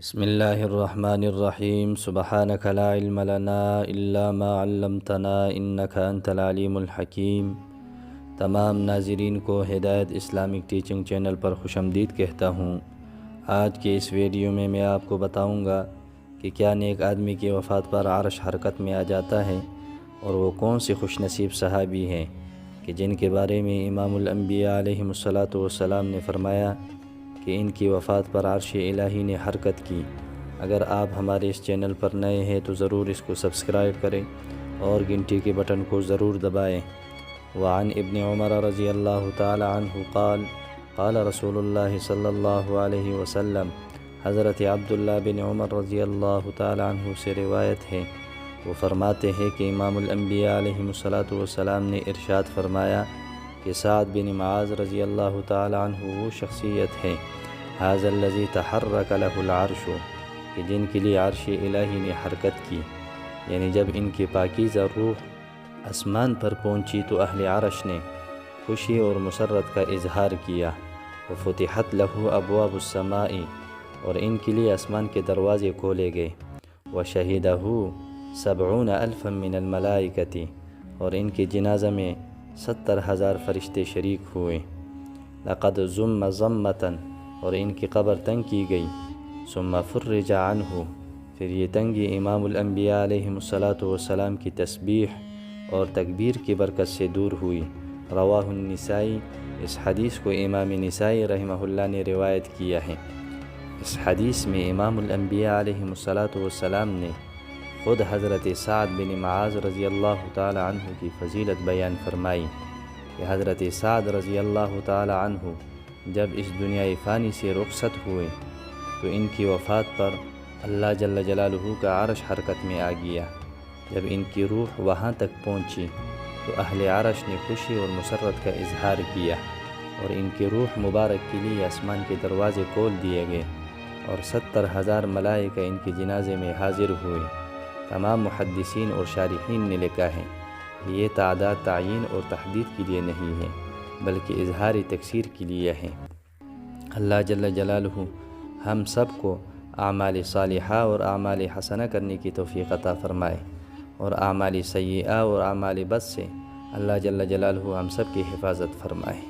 بسم اللہ الرحمن الرحیم سبحانک لا علم لنا الا ما علمتنا انک انت العلیم الحکیم۔ تمام ناظرین کو ہدایت اسلامک ٹیچنگ چینل پر خوش آمدید کہتا ہوں۔ آج کے اس ویڈیو میں آپ کو بتاؤں گا کہ کیا نیک آدمی کی وفات پر عرش حرکت میں آ جاتا ہے، اور وہ کون سے خوش نصیب صحابی ہیں کہ جن کے بارے میں امام الانبیاء علیہ الصلاۃ نے فرمایا کہ ان کی وفات پر عرش الہی نے حرکت کی۔ اگر آپ ہمارے اس چینل پر نئے ہیں تو ضرور اس کو سبسکرائب کریں اور گھنٹی کے بٹن کو ضرور دبائیں۔ وعن ابن عمر رضی اللہ تعالی عنہ قال قال رسول اللہ صلی اللہ علیہ وسلم۔ حضرت عبداللہ بن عمر رضی اللہ تعالی عنہ سے روایت ہے، وہ فرماتے ہیں کہ امام الانبیاء علیہ الصلاۃ نے ارشاد فرمایا کہ سعد بن معاذ رضی اللہ تعالی عنہ وہ شخصیت ہے، ھذا الذی تحرک لہ العرش، کہ جن کے لیے عرش الہی نے حرکت کی، یعنی جب ان کی پاکیزہ روح آسمان پر پہنچی تو اہل عرش نے خوشی اور مسرت کا اظہار کیا۔ وفتحت لہ ابواب السماء، اور ان کے لیے آسمان کے دروازے کھولے گئے۔ وشہدہ 70,000 من الملائکۃ، اور ان کے جنازہ میں 70,000 فرشتے شریک ہوئے۔ لقد ضم ضمۃ، اور ان کی قبر تنگ کی گئی۔ ثم فرج عنہ، پھر یہ تنگی امام الانبیاء علیہ الصلاۃ کی تسبیح اور تکبیر کی برکت سے دور ہوئی۔ رواہ النسائی، اس حدیث کو امام نسائی رحمہ اللہ نے روایت کیا ہے۔ اس حدیث میں امام الانبیاء علیہ الصلاۃ نے خود حضرت سعد بن معاذ رضی اللہ تعالی عنہ کی فضیلت بیان فرمائی کہ حضرت سعد رضی اللہ تعالی عنہ جب اس دنیا فانی سے رخصت ہوئے تو ان کی وفات پر اللہ جل جلالہ کا عرش حرکت میں آ گیا۔ جب ان کی روح وہاں تک پہنچی تو اہل عرش نے خوشی اور مسرت کا اظہار کیا، اور ان کی روح مبارک کے لیے آسمان کے دروازے کھول دیے گئے، اور 70,000 ملائکہ ان کے جنازے میں حاضر ہوئے۔ تمام محدثین اور شارحین نے لکھا ہے کہ یہ تعداد تعیین اور تحدید کے لیے نہیں ہے، بلکہ اظہار تکثیر کے لیے ہے۔ اللہ جل جلالہ ہم سب کو اعمال صالحہ اور اعمال حسنہ کرنے کی توفیق عطا فرمائے، اور اعمال سیئہ اور اعمال بد سے اللہ جل جلالہ ہم سب کی حفاظت فرمائے۔